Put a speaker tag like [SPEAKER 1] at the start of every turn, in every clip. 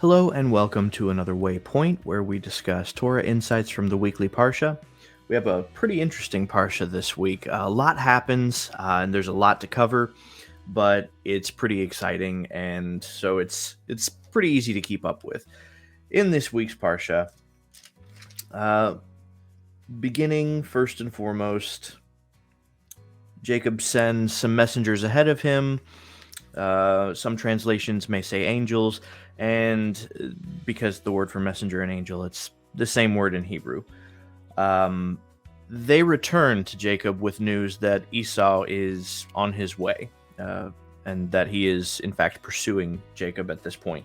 [SPEAKER 1] Hello and welcome to another Waypoint, where we discuss Torah insights from the weekly Parsha. We have a pretty interesting Parsha this week. A lot happens, and there's a lot to cover, but it's pretty exciting, and so it's pretty easy to keep up with. In this week's Parsha, beginning first and foremost, Jacob sends some messengers ahead of him. Some translations may say angels, and because the word for messenger and angel, it's the same word in Hebrew. They return to Jacob with news that Esau is on his way, and that he is, in fact, pursuing Jacob at this point.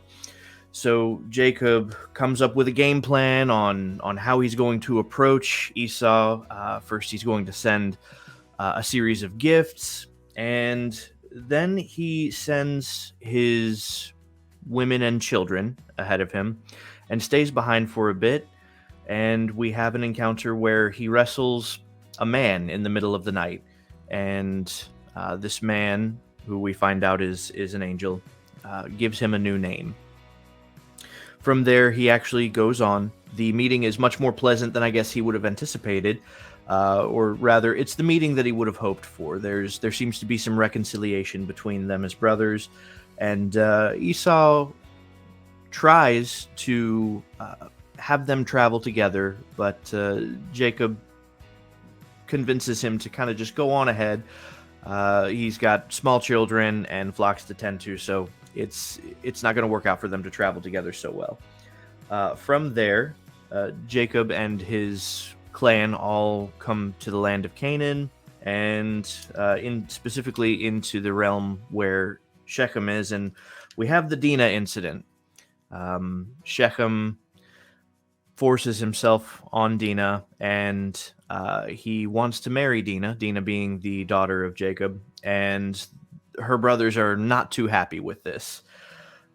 [SPEAKER 1] So Jacob comes up with a game plan on how he's going to approach Esau. First, he's going to send a series of gifts, and then he sends his women and children ahead of him and stays behind for a bit. And we have an encounter where he wrestles a man in the middle of the night. And this man, who we find out is an angel, gives him a new name. From there, he actually goes on. The meeting is much more pleasant than I guess he would have anticipated. Or rather, it's the meeting that he would have hoped for. There seems to be some reconciliation between them as brothers, and Esau tries to have them travel together, but Jacob convinces him to kind of just go on ahead. He's got small children and flocks to tend to, so it's not going to work out for them to travel together so well. From there, Jacob and his clan all come to the land of Canaan, and specifically into the realm where Shechem is, and we have the Dinah incident. Shechem forces himself on Dinah, and he wants to marry Dinah being the daughter of Jacob, and her brothers are not too happy with this.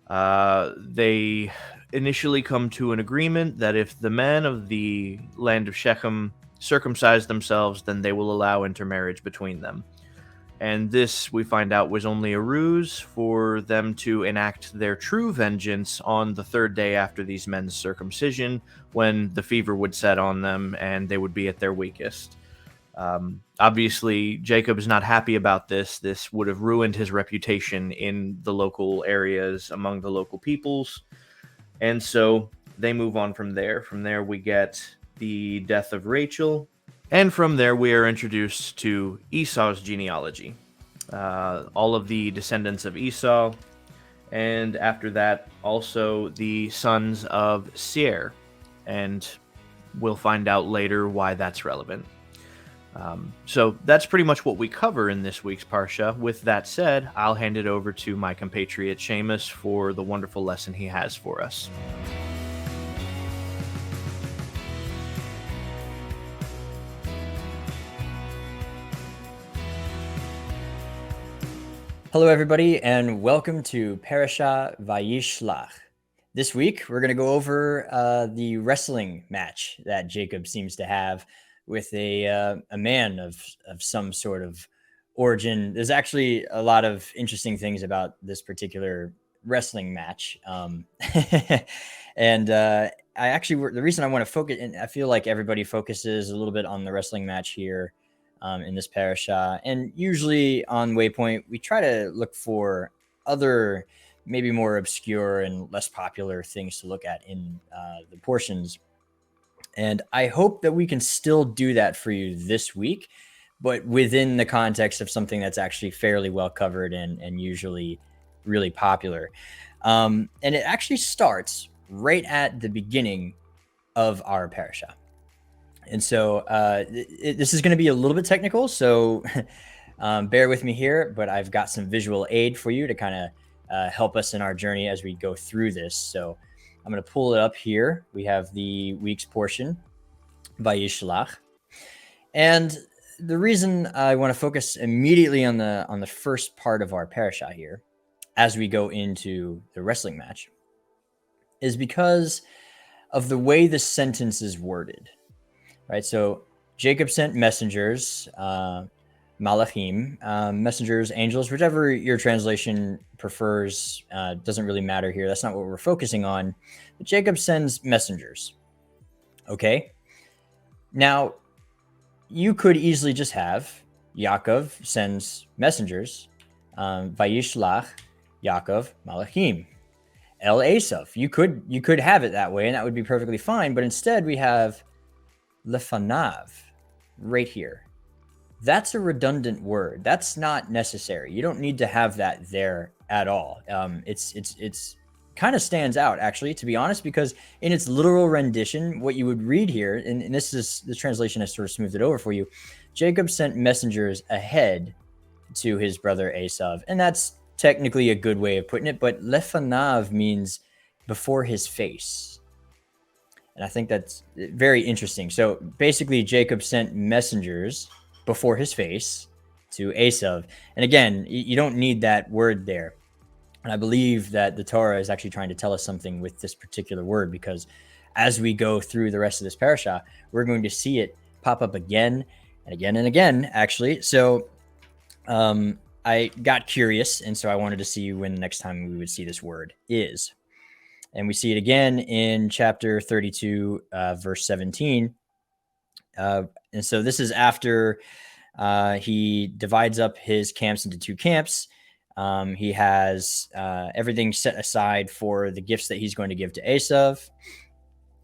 [SPEAKER 1] They initially come to an agreement that if the men of the land of Shechem circumcise themselves, then they will allow intermarriage between them. And this, we find out, was only a ruse for them to enact their true vengeance on the third day after these men's circumcision, when the fever would set on them and they would be at their weakest. Obviously, Jacob is not happy about this. This would have ruined his reputation in the local areas among the local peoples. And so they move on from there. From there, we get the death of Rachel. And from there, we are introduced to Esau's genealogy. All of the descendants of Esau. And after that, also the sons of Seir. And we'll find out later why that's relevant. So that's pretty much what we cover in this week's Parsha. With that said, I'll hand it over to my compatriot Seamus for the wonderful lesson he has for us.
[SPEAKER 2] Hello, everybody, and welcome to Parasha Vayishlach. This week, we're going to go over the wrestling match that Jacob seems to have with a man of some sort of origin. There's actually a lot of interesting things about this particular wrestling match. And the reason I want to focus, and I feel like everybody focuses a little bit on the wrestling match here in this parasha. And usually on Waypoint, we try to look for other, maybe more obscure and less popular things to look at in the portions. And I hope that we can still do that for you this week, but within the context of something that's actually fairly well covered and usually really popular. And it actually starts right at the beginning of our parasha. And so this is going to be a little bit technical, so bear with me here, but I've got some visual aid for you to kind of help us in our journey as we go through this. So I'm going to pull it up here. We have the week's portion, Vayishlach. And the reason I want to focus immediately on the first part of our parasha here, as we go into the wrestling match, is because of the way the sentence is worded, right? So Jacob sent messengers malachim, messengers, angels, whichever your translation prefers, doesn't really matter here. That's not what we're focusing on. But Jacob sends messengers. Okay. Now, you could easily just have Yaakov sends messengers, Vayishlach, Yaakov, malachim, El Esav. You could have it that way, and that would be perfectly fine. But instead, we have lefanav right here. That's a redundant word. That's not necessary. You don't need to have that there at all. It's kind of stands out, actually, to be honest, because in its literal rendition, what you would read here, and this is the translation has sort of smoothed it over for you. Jacob sent messengers ahead to his brother Esav, and that's technically a good way of putting it. But lefanav means before his face. And I think that's very interesting. So basically, Jacob sent messengers before his face to Esav. And again, you don't need that word there. And I believe that the Torah is actually trying to tell us something with this particular word, because as we go through the rest of this parasha, we're going to see it pop up again and again and again, actually. So I got curious, and so I wanted to see when the next time we would see this word is. And we see it again in chapter 32, verse 17. And so this is after he divides up his camps into two camps. He has everything set aside for the gifts that he's going to give to Esav,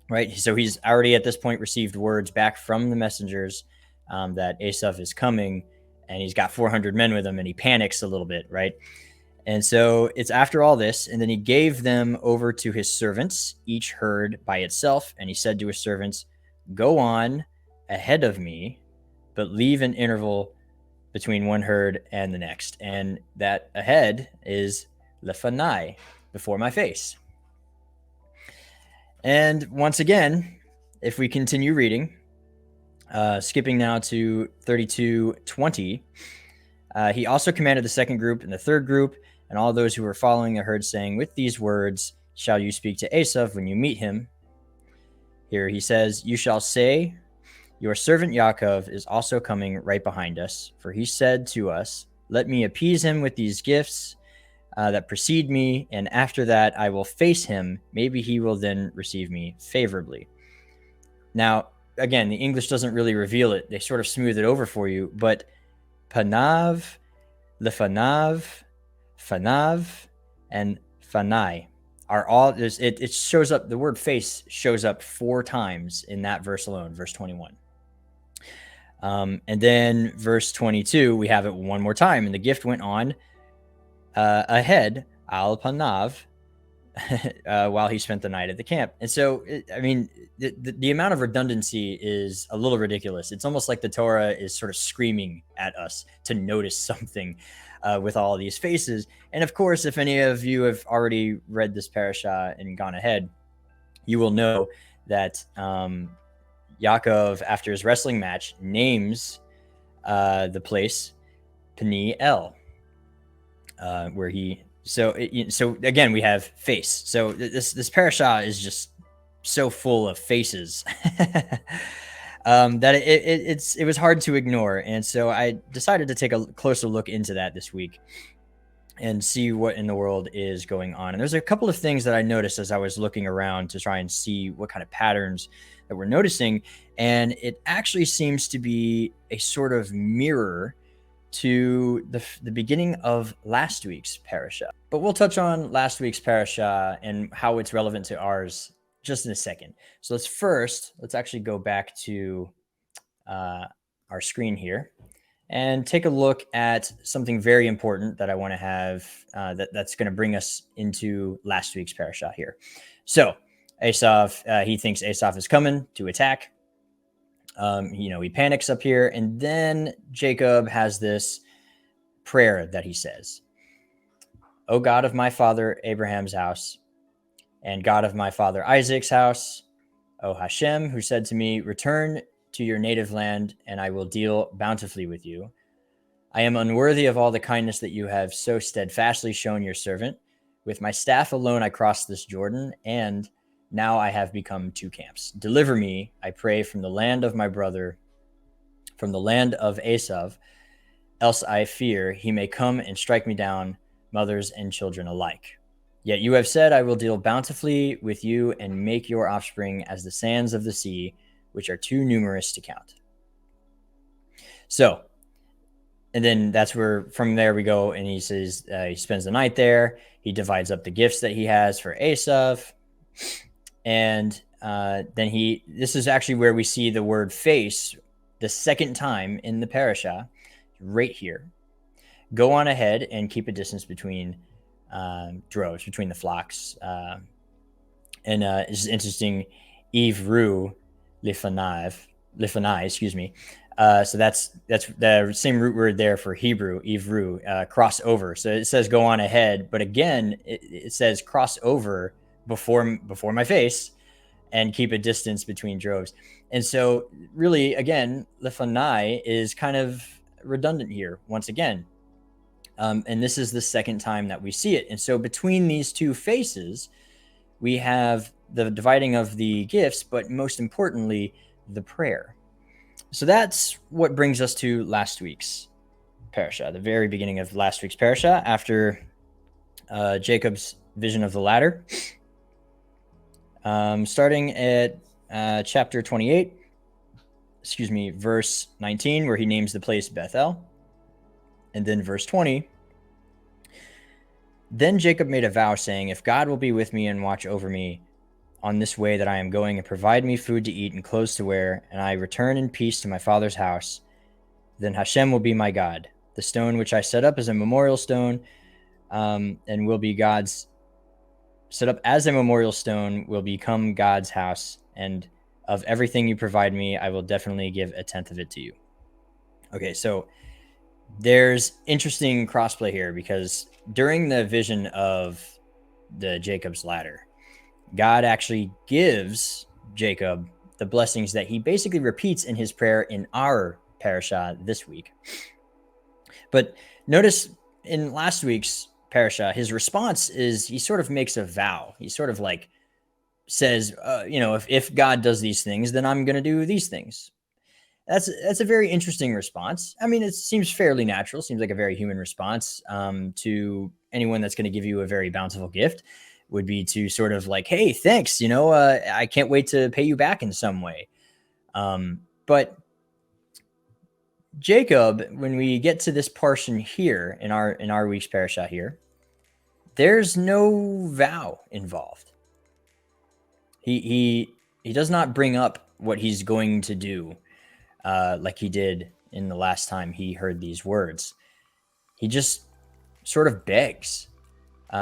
[SPEAKER 2] right? So he's already at this point received words back from the messengers that Esav is coming, and he's got 400 men with him, and he panics a little bit, right? And so it's after all this, and then he gave them over to his servants, each herd by itself, and he said to his servants, "Go on ahead of me, but leave an interval between one herd and the next." And that ahead is lefanai, before my face. And once again, if we continue reading, skipping now to 32:20, he also commanded the second group and the third group and all those who were following the herd, saying, "With these words shall you speak to Esav when you meet him." Here he says, "You shall say, your servant Yaakov is also coming right behind us, for he said to us, 'Let me appease him with these gifts that precede me, and after that I will face him. Maybe he will then receive me favorably.'" Now, again, the English doesn't really reveal it. They sort of smooth it over for you, but panav, lefanav, fanav, and fanai are all, it shows up, the word face shows up 4 times in that verse alone, verse 21. And then verse 22, we have it one more time. "And the gift went on ahead, al panav, while he spent the night at the camp." And so, the amount of redundancy is a little ridiculous. It's almost like the Torah is sort of screaming at us to notice something with all these faces. And of course, if any of you have already read this parasha and gone ahead, you will know that Yaakov, after his wrestling match, names the place Peniel, where he. So again, we have face. So this parasha is just so full of faces that it was hard to ignore. And so I decided to take a closer look into that this week and see what in the world is going on. And there's a couple of things that I noticed as I was looking around to try and see what kind of patterns that we're noticing. And it actually seems to be a sort of mirror to the beginning of last week's parasha. But we'll touch on last week's parasha and how it's relevant to ours just in a second. So let's actually go back to our screen here and take a look at something very important that I want to have that's going to bring us into last week's parasha here. So Esav, he thinks Esav is coming to attack. He panics up here, and then Jacob has this prayer that he says, "O God of my father Abraham's house, and God of my father Isaac's house, O Hashem, who said to me, 'Return to your native land, and I will deal bountifully with you.' I am unworthy of all the kindness that you have so steadfastly shown your servant. With my staff alone I crossed this Jordan, and now I have become 2 camps. Deliver me, I pray, from the land of my brother, from the land of Esav, else I fear he may come and strike me down, mothers and children alike. Yet you have said, I will deal bountifully with you and make your offspring as the sands of the sea, which are too numerous to count. So, and then that's where from there we go, and he says he spends the night there. He divides up the gifts that he has for Esav, and then this is actually where we see the word face the second time in the parasha, right here. Go on ahead and keep a distance between droves, between the flocks. And it's interesting, Ivru Lifanai, excuse me. So that's the same root word there for Hebrew, Ivru, cross over. So it says go on ahead, but again, it says cross over before my face and keep a distance between droves. And so really, again, Lifanai is kind of redundant here once again. And this is the second time that we see it. And so between these two faces, we have the dividing of the gifts, but most importantly, the prayer. So that's what brings us to last week's parasha, the very beginning of last week's parasha, after Jacob's vision of the ladder. Starting at chapter 28, verse 19, where he names the place Bethel. And then verse 20, then Jacob made a vow saying, if God will be with me and watch over me on this way that I am going and provide me food to eat and clothes to wear, and I return in peace to my father's house, then Hashem will be my God. The stone which I set up as a memorial stone and will be God's, set up as a memorial stone will become God's house, and of everything you provide me, I will definitely give a tenth of it to you. Okay, so there's interesting crossplay here, because during the vision of the Jacob's ladder, God actually gives Jacob the blessings that he basically repeats in his prayer in our parasha this week. But notice in last week's parasha, his response is he sort of makes a vow. He sort of like says, if God does these things, then I'm going to do these things. That's a very interesting response. I mean, it seems fairly natural. Seems like a very human response to anyone that's going to give you a very bountiful gift, would be to sort of like, hey, thanks. I can't wait to pay you back in some way. But Jacob, when we get to this portion here in our week's parasha here, there's no vow involved. He does not bring up what he's going to do. Like he did in the last time he heard these words. He just sort of begs,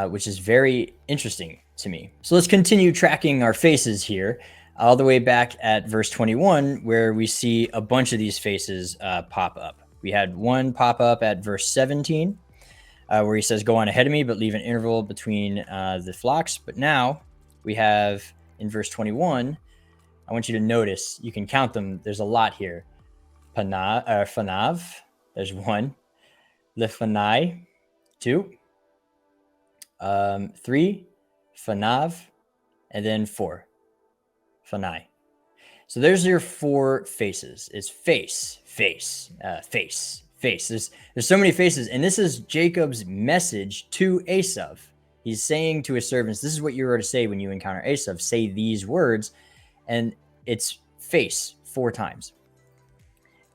[SPEAKER 2] which is very interesting to me. So let's continue tracking our faces here, all the way back at verse 21, where we see a bunch of these faces pop up. We had one pop up at verse 17, where he says, go on ahead of me, but leave an interval between the flocks. But now we have in verse 21, I want you to notice, you can count them. There's a lot here. Fanav, there's one. Lifanai, 2. 3. Fanav, and then 4. Fanai. So there's your 4 faces. It's face. There's so many faces, and this is Jacob's message to Esav. He's saying to his servants, this is what you are to say when you encounter Esav. Say these words, and it's face 4 times.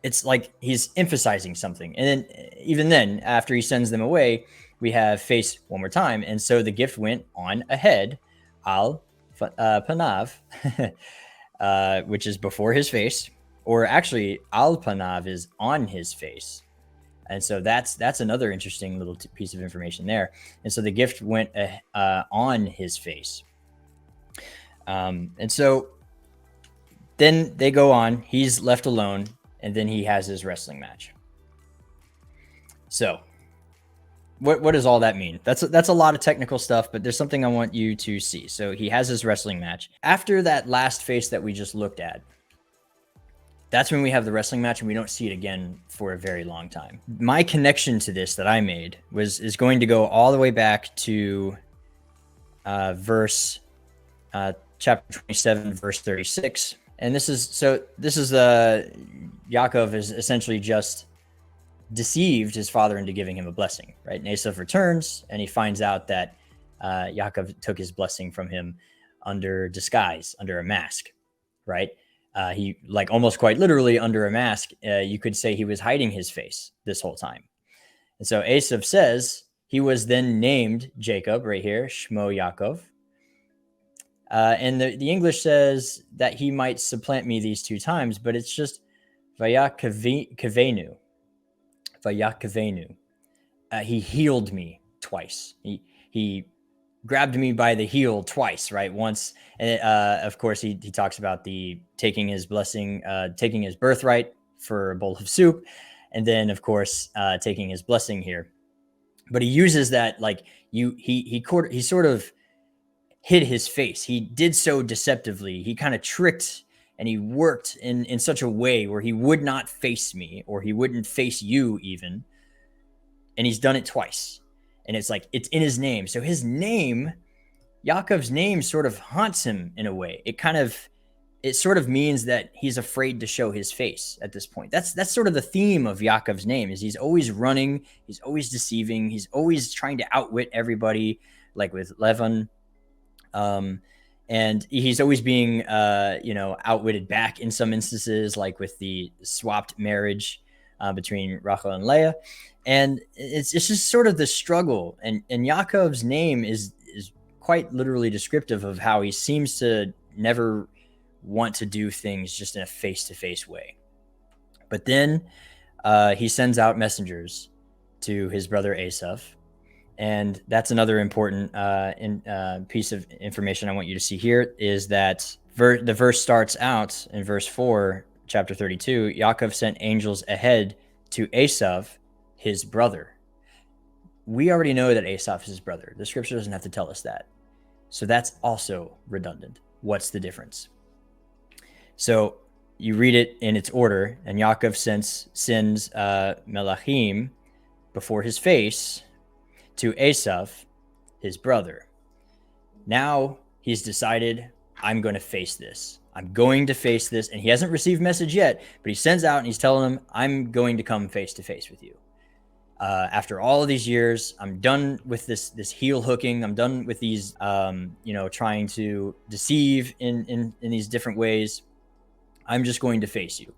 [SPEAKER 2] It's like he's emphasizing something. And then even then, after he sends them away, we have face one more time. And so the gift went on ahead, al panav, which is before his face, or actually al panav is on his face. And so that's another interesting little piece of information there. And so the gift went on his face. And so then they go on. He's left alone, and then he has his wrestling match. So what does all that mean? That's a lot of technical stuff, but there's something I want you to see. So he has his wrestling match. After that last face that we just looked at, that's when we have the wrestling match, and we don't see it again for a very long time. My connection to this that I made is going to go all the way back to chapter 27, verse 36. And this is Yaakov is essentially just deceived his father into giving him a blessing, right? And Esav returns and he finds out that Yaakov took his blessing from him under disguise, under a mask, right? He, like, almost quite literally under a mask. You could say he was hiding his face this whole time. And so Esav says he was then named Jacob right here, Shmo Yaakov. And the English says that he might supplant me these two times, but it's just Vayakavenu. Vayakavenu. He healed me twice. He grabbed me by the heel twice, right? Once, and of course, he talks about the taking his blessing, taking his birthright for a bowl of soup, and then, of course, taking his blessing here. But he uses that, like, he sort of hid his face. He did so deceptively. He kind of tricked and he worked in such a way where he would not face me, or he wouldn't face you even. And he's done it twice. And it's like, it's in his name. So his name, Yaakov's name, sort of haunts him in a way. It sort of means that he's afraid to show his face at this point. That's sort of the theme of Yaakov's name, is he's always running, he's always deceiving, he's always trying to outwit everybody, like with Lavan. And he's always being, outwitted back in some instances, like with the swapped marriage between Rachel and Leah. And it's just sort of the struggle. And Yaakov's name is quite literally descriptive of how he seems to never want to do things just in a face-to-face way. But then he sends out messengers to his brother Esav. And that's another important piece of information I want you to see here, is that the verse starts out in verse 4, chapter 32. Yaakov sent angels ahead to Esav, his brother. We already know that Esav is his brother. The scripture doesn't have to tell us that. So that's also redundant. What's the difference? So you read it in its order, and Yaakov sends Melachim before his face to Esav, his brother. Now he's decided, I'm going to face this. I'm going to face this. And he hasn't received message yet, but he sends out and he's telling him, I'm going to come face to face with you. After all of these years, I'm done with this heel hooking. I'm done with these, trying to deceive in these different ways. I'm just going to face you.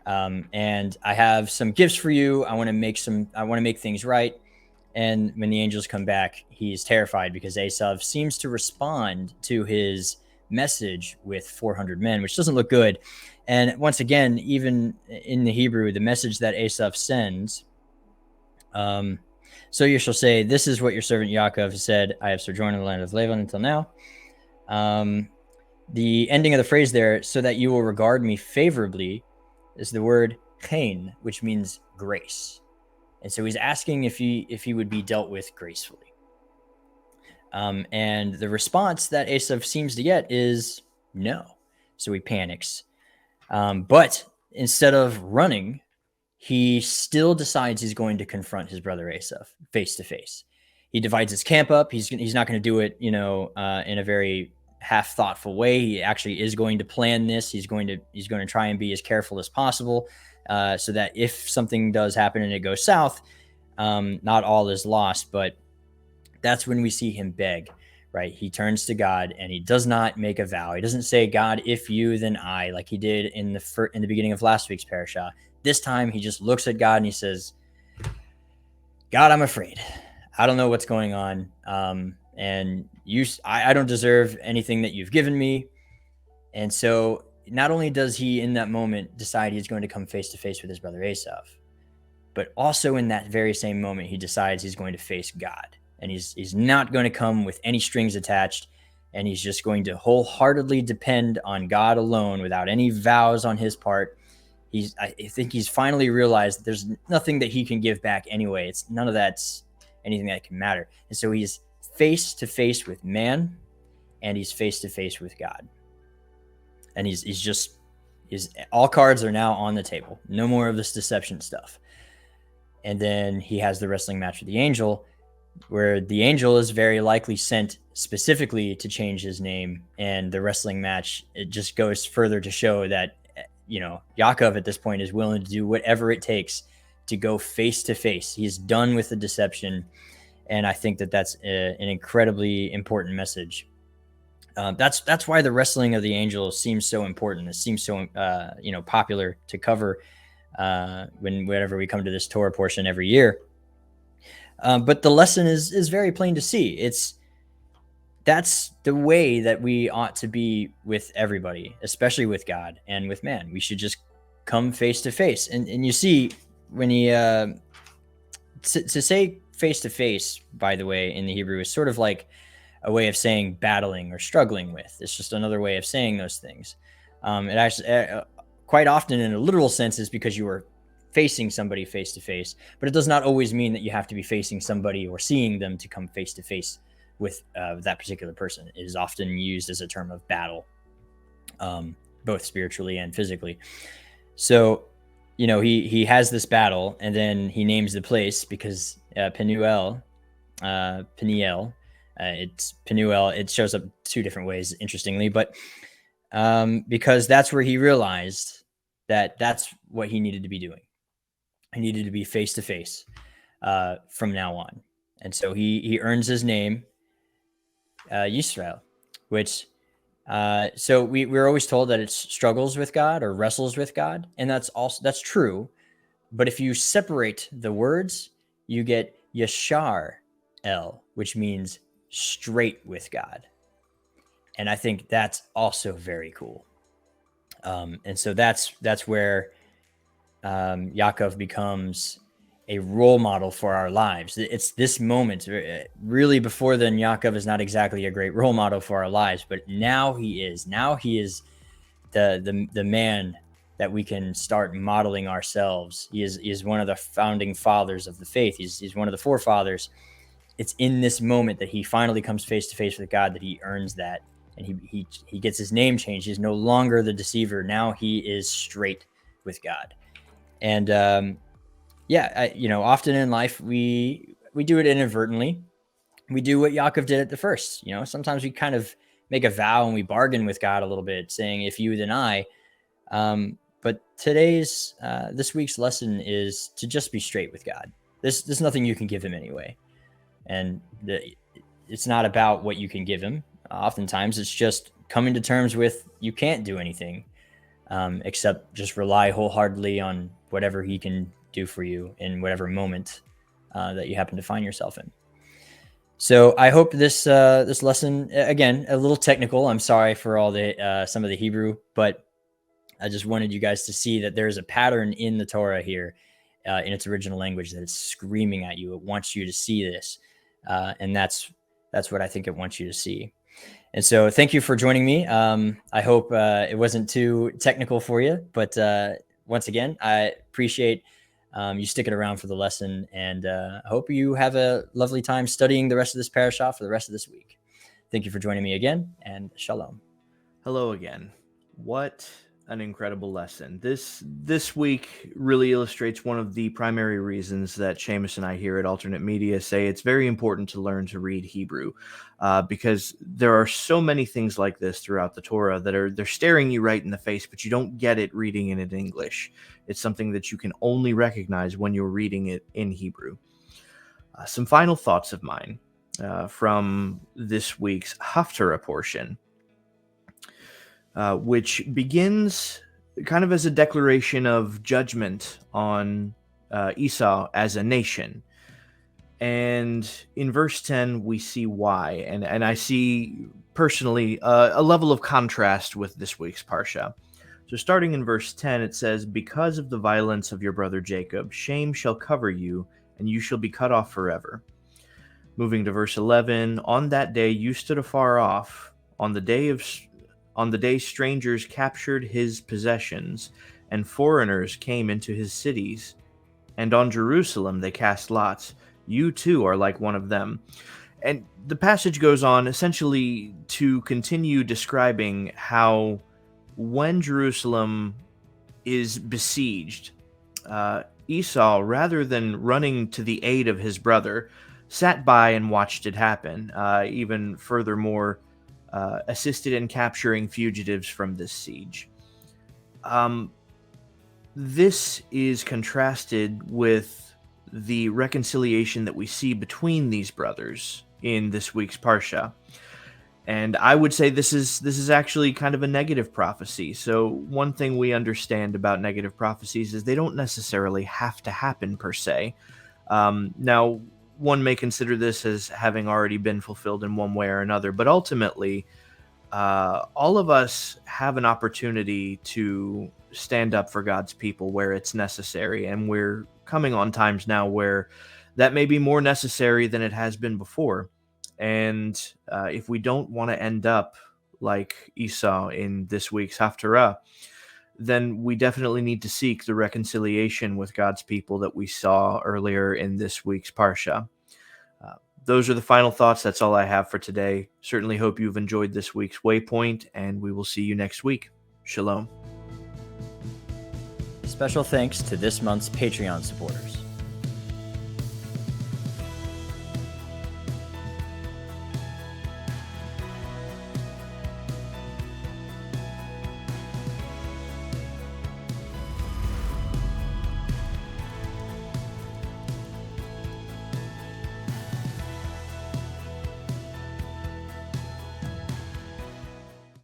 [SPEAKER 2] And I have some gifts for you. I want to make things right. And when the angels come back, he's terrified because Esav seems to respond to his message with 400 men, which doesn't look good. And once again, even in the Hebrew, the message that Esav sends, so you shall say, this is what your servant Yaakov has said, I have sojourned in the land of Lavan until now. The ending of the phrase there, so that you will regard me favorably, is the word chen, which means grace. And so he's asking if he would be dealt with gracefully. And the response that Esav seems to get is no. So he panics. But instead of running, he still decides he's going to confront his brother Esav face to face. He divides his camp up. He's not going to do it, in a very half thoughtful way. He actually is going to plan this. He's going to try and be as careful as possible, so that if something does happen and it goes south, not all is lost. But that's when we see him beg, right? He turns to God and he does not make a vow. He doesn't say, God, if you, then I, like he did in the beginning of last week's parasha. This time he just looks at God and he says, God, I'm afraid. I don't know what's going on. And I don't deserve anything that you've given me. And so not only does he in that moment decide he's going to come face to face with his brother Esav, but also in that very same moment, he decides he's going to face God. And he's not going to come with any strings attached. And he's just going to wholeheartedly depend on God alone without any vows on his part. I think he's finally realized that there's nothing that he can give back anyway. It's none of that's anything that can matter. And so he's face to face with man, and he's face to face with God. And he's all cards are now on the table. No more of this deception stuff. And then he has the wrestling match with the angel, where the angel is very likely sent specifically to change his name. And the wrestling match, it just goes further to show that, Yaakov at this point is willing to do whatever it takes to go face to face. He's done with the deception. And I think that that's an incredibly important message. That's why the wrestling of the angels seems so important. It seems so popular to cover whenever we come to this Torah portion every year. But the lesson is very plain to see. That's the way that we ought to be with everybody, especially with God and with man. We should just come face to face. And you see, when he to say face to face, by the way, in the Hebrew is sort of like a way of saying battling or struggling with. It's just another way of saying those things. It actually quite often in a literal sense is because you are facing somebody face to face, but it does not always mean that you have to be facing somebody or seeing them to come face to face with that particular person. It is often used as a term of battle, both spiritually and physically. So, he has this battle, and then he names the place because Peniel, it's Peniel. It shows up two different ways, interestingly, but because that's where he realized that that's what he needed to be doing. He needed to be face to face from now on. And so he earns his name, Yisrael, which so we're always told that it's struggles with God or wrestles with God. And that's true. But if you separate the words, you get Yashar El, which means straight with God. And I think that's also very cool. And so that's where Yaakov becomes a role model for our lives. It's this moment. Really, before then, Yaakov is not exactly a great role model for our lives, but now he is. Now he is the man that we can start modeling ourselves. He is one of the founding fathers of the faith. He's one of the forefathers. It's in this moment that he finally comes face to face with God that he earns that, and he gets his name changed. He's no longer the deceiver. Now he is straight with God. And often in life we do it inadvertently. We do what Yaakov did at the first. Sometimes we kind of make a vow and we bargain with God a little bit, saying, "If you, then I." But this week's lesson is to just be straight with God. There's nothing you can give him anyway. And it's not about what you can give him. Oftentimes it's just coming to terms with you can't do anything except just rely wholeheartedly on whatever he can do for you in whatever moment that you happen to find yourself in. So I hope this lesson, again, a little technical. I'm sorry for all some of the Hebrew, but I just wanted you guys to see that there's a pattern in the Torah here in its original language that it's screaming at you. It wants you to see this. And that's what I think it wants you to see. And so thank you for joining me. I hope it wasn't too technical for you, but once again, I appreciate you sticking around for the lesson, and I hope you have a lovely time studying the rest of this parashah for the rest of this week. Thank you for joining me again, and shalom.
[SPEAKER 1] Hello again. What an incredible lesson. This week really illustrates one of the primary reasons that Seamus and I here at Alternate Media say it's very important to learn to read Hebrew, because there are so many things like this throughout the Torah that they're staring you right in the face, but you don't get it reading it in English. It's something that you can only recognize when you're reading it in Hebrew. Some final thoughts of mine from this week's Haftarah portion, which begins kind of as a declaration of judgment on Esau as a nation. And in verse 10, we see why. And I see, personally, a level of contrast with this week's Parsha. So starting in verse 10, it says, "Because of the violence of your brother Jacob, shame shall cover you, and you shall be cut off forever." Moving to verse 11, "On that day you stood afar off, on the day strangers captured his possessions, and foreigners came into his cities. And on Jerusalem they cast lots. You too are like one of them." And the passage goes on essentially to continue describing how when Jerusalem is besieged, Esau, rather than running to the aid of his brother, sat by and watched it happen, even furthermore assisted in capturing fugitives from this siege. This is contrasted with the reconciliation that we see between these brothers in this week's Parsha. And I would say this is actually kind of a negative prophecy. So one thing we understand about negative prophecies is they don't necessarily have to happen per se. Now, one may consider this as having already been fulfilled in one way or another, but ultimately, all of us have an opportunity to stand up for God's people where it's necessary, and we're coming on times now where that may be more necessary than it has been before. And if we don't want to end up like Esau in this week's Haftarah, then we definitely need to seek the reconciliation with God's people that we saw earlier in this week's Parsha. Uh, those are the final thoughts. That's all I have for today. Certainly hope you've enjoyed this week's Waypoint, and we will see you next week. Shalom.
[SPEAKER 2] Special thanks to this month's Patreon supporters.